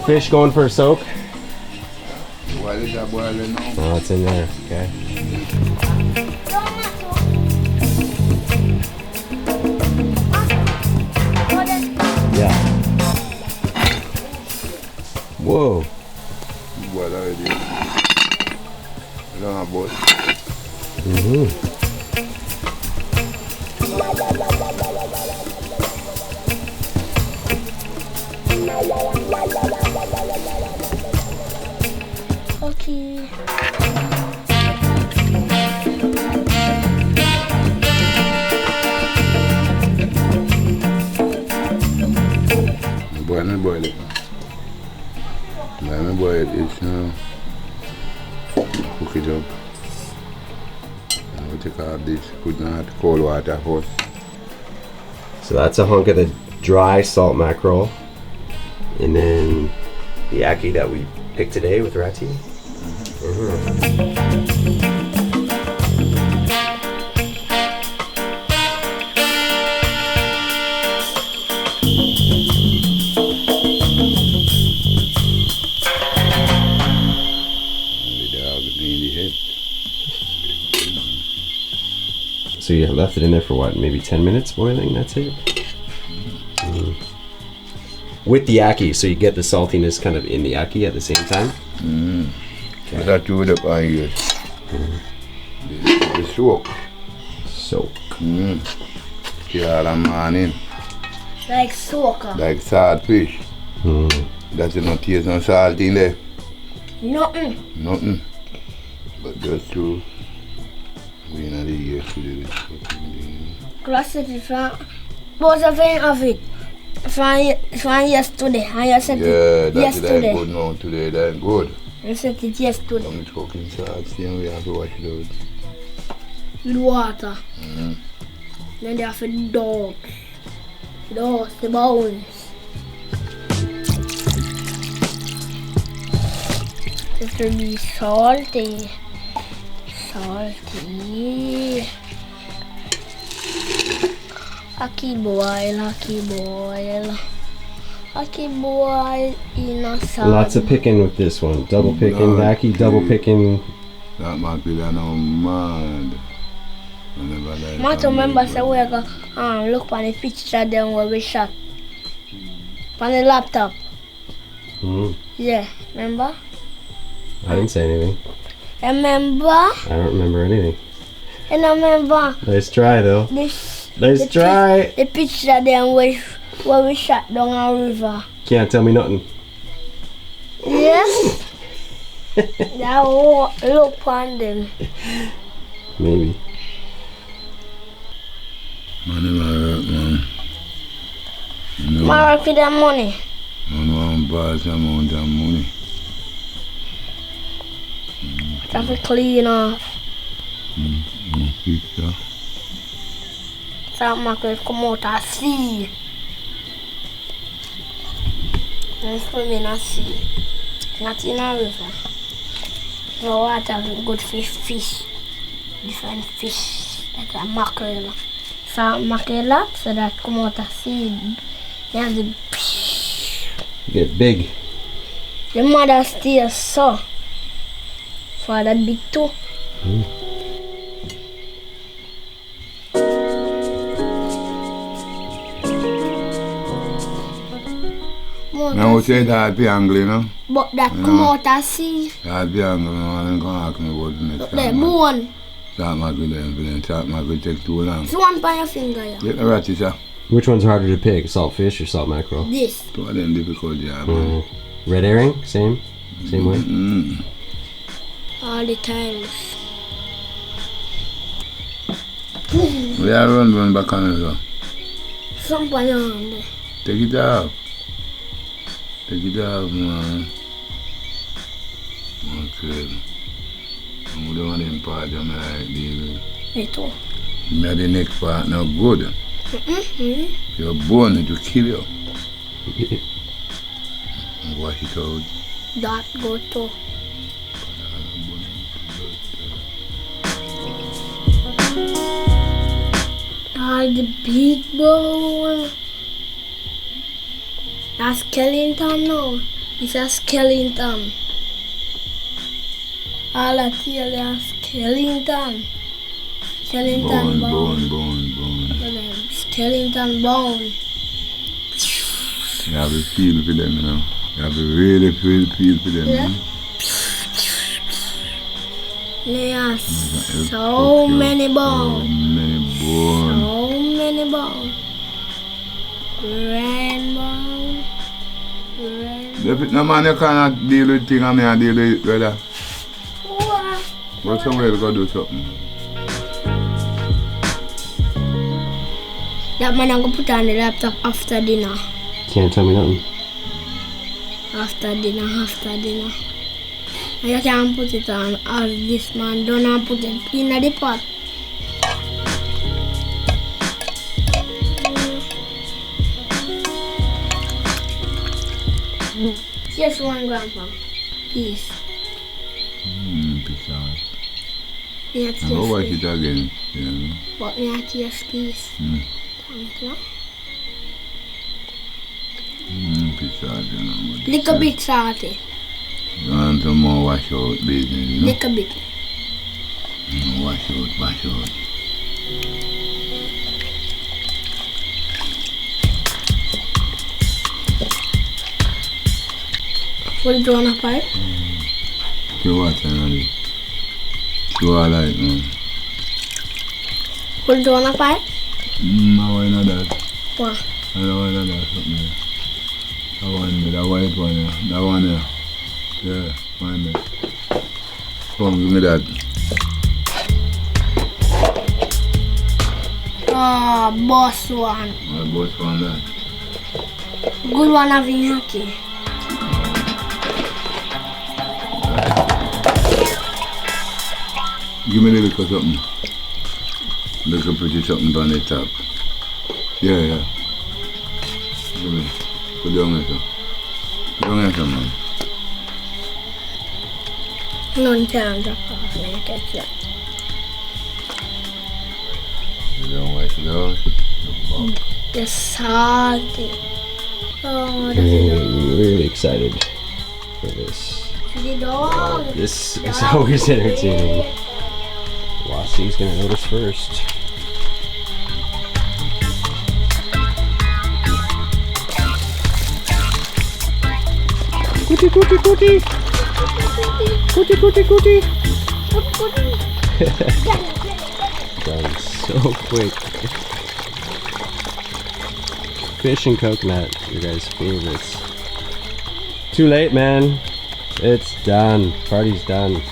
fish going for a soak? Boil it, boil it now. Oh, it's in there. Okay. Yeah. Whoa. Boil already. I don't have boil. Okay. Boil it. Let me boil it. It's cook it up. And we'll take out this, put in hot cold water first. So that's a hunk of the dry salt mackerel. And then the ackee that we picked today with Ratty. So you left it in there for what, maybe 10 minutes boiling, that's it? With the ackee, so you get the saltiness kind of in the ackee at the same time? Okay. That you would have used. The soak. Soak. Kill a morning. Like soaker. Like salt fish. That's not taste no salt in there. Nothing. But just to we in the year to do this. Class it from both of it. From yesterday. And you said it that's yesterday. good now today, that's good. You said it yesterday. Some cooking salt, same we have to wash it out. With water. Then they have to dog. The bones. It will be salty. Ackee boil in a salad. Lots of picking with this one. Double picking, ackee, double picking. That Mackerel now mad. I remember say we go look on the picture then where we shot. On the laptop. Yeah, remember? I didn't say anything. Remember? I don't remember anything. And I remember Nice try though. Nice try. The picture then where we shot down a river. Can't tell me nothing. Yes. Now look on them. Maybe. Money work, man. I work with that money. Man want vast amount of money. Have to clean off. Picture. So Mackerel come out of sea. And swim in a sea. Not in a river. The water have good fish. Different fish. Like a mackerel. So mackerel so that come out of sea. They have the Get big. the mother stays so. For that big too. Now we say that be angry, you know? But that come out of sea. That be angry, man. Don't ask me about the next The time. bone. Salt Mackerel then, salt Mackerel take too long. It's one by your finger, yeah. Get the Ratty, sir. Which one's harder to pick? Salt fish or salt mackerel? This. Two of them difficult, yeah, man. Red herring? Same way? All the times. We are run back on it, sir. Some by your hand. Take it off. Take it off, man. Okay. I'm the one in part of my like this. Me too. Me the neck part now good. Your bone it will kill you. Wash it out. That go too. All the big bone. That's skellington now. It's a skellington. All I tell you is skellington. Skellington bone. Skellington bone. You have to feel for them, you know. You have to really feel for them. Yeah. Yes. So many bones. So many bones. Rainbow. If no man you cannot deal with things, I mean I deal with it, brother. What? Go somewhere to go do something. That man I'm gonna put on the laptop after dinner. Can't tell me nothing. After dinner. And you can put it on as this man done and put it in the pot. Just one grandpa. Peace. Peace out. Yeah, I'll watch it again. Yeah. But me taste peace. Thank you. Peace out, you know. Little bit salty. You want some more wash out business, you know? Little bit. Wash out. What do you want to pipe? You what, you you all like, man. What do you want to pipe? I want that. What? I don't want that something. I want that white one, yeah. That one, yeah. Yeah, find it. Come, give me that. Oh, boss one. What boss one that? Good one having Ackee. Give me a little something. Little pretty something on the top. Yeah. Give me. Put down there, Put down there, man. None can drop off me, I catch that. You don't like it out? It's salty. Oh, that's Really excited for this. the dog. This is always entertaining. Wassie's gonna notice first. Cootie. Done so quick. Fish and coconut, your guys' favorites. Too late, man. It's done. Party's done.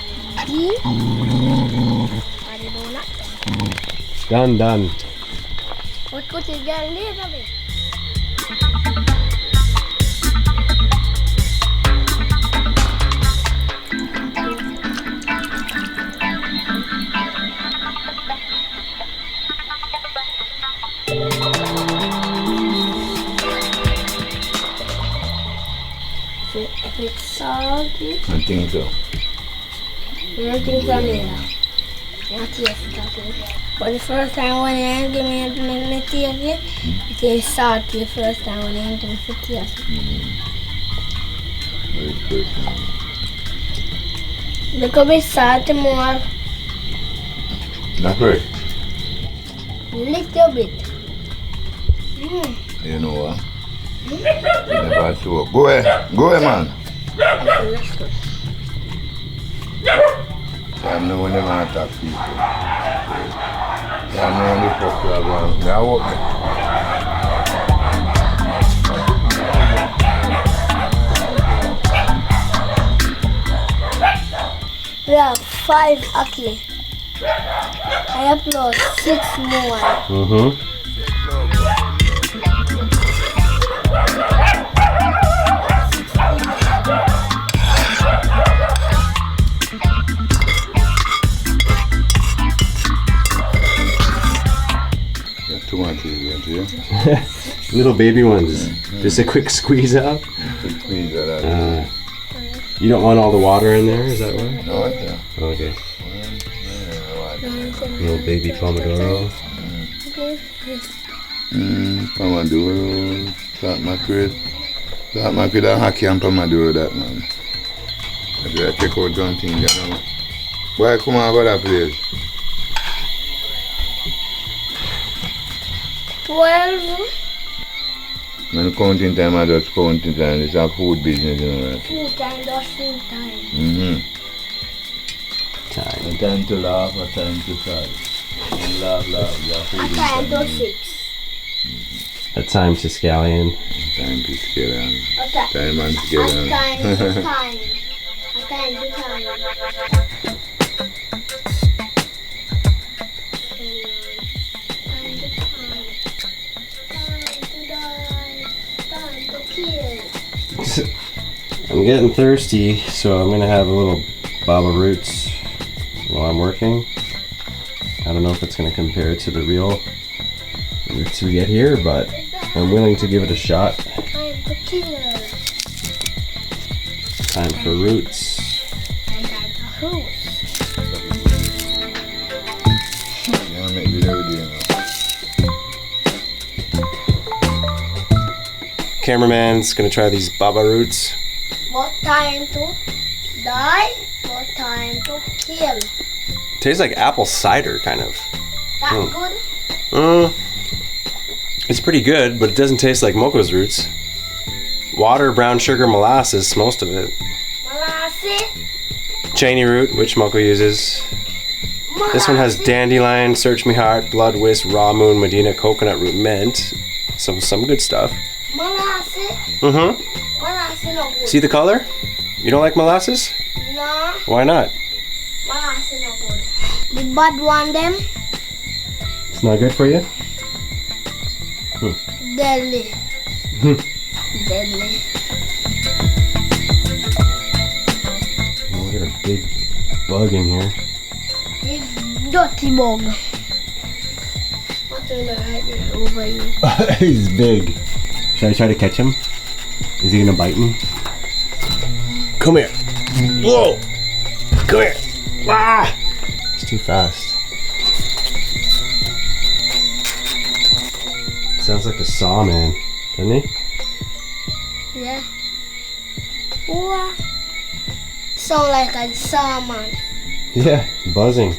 Done. What could you get later? If it's salty, I think so. I don't think so neither. Not taste it. But the first time when you give me taste it, it is salty the first time when you give me taste it. Very good. Little bit salty more. Not very. Little bit. You know what? Never show up. Go ahead, man. I know when they want to attack people. I know when the fuck you are going. They are walking. We have 5 Ackee. I upload 6 more. Little baby ones. Just a quick squeeze out. Squeeze that out. You don't want all the water in there, is that why? No, yeah. Okay. Little baby pomodoro. Pomodoro, fat mackerel. That man could have Ackee and Pandora that man. I could check out something, you know. Why come over that place? 12. When counting time, I just counting time. It's a food business, you know. Right? Food time, just food time. Time. A time to laugh, a time to cry. And laugh, food A time to 6. A time to Scallion. Time to Scallion. A time. Time and A Scallion. time to time. A time to time. I'm getting thirsty, so I'm gonna have a little baba roots while I'm working. I don't know if it's gonna compare to the real roots we get here, but I'm willing to give it a shot. Time to kill. Time for roots. And time for roots. Yeah, make video with you now. Cameraman's gonna try these baba roots. What time to die? What time to kill? Tastes like apple cider, kind of. That good? It's pretty good, but it doesn't taste like Mokko's roots. Water, brown sugar, molasses, most of it. Molasses. Cheney root, which Mokko uses. This one has dandelion, search me heart, blood whisk, raw moon, Medina, coconut root, mint. So some good stuff. Molasses. Molasses no good. See the color? You don't like molasses? No. Why not? Molasses no good. The bad one them. It's not good for you? Deadly. Deadly. Oh, we got a big bug in here. Big dirty bug. What's right there over you? He's big. Should I try to catch him? Is he gonna bite me? Come here. Whoa! Come here. Ah! It's too fast. Sounds like a saw man, doesn't he? Yeah. What? Sound like a salmon. Yeah, buzzing.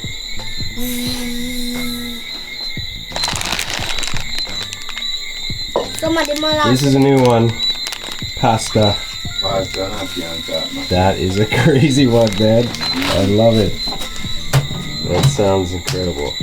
Some of the molasses. This is a new one. Pasta. Pasta and Ackee and that, man. That is a crazy one, man. I love it. That sounds incredible.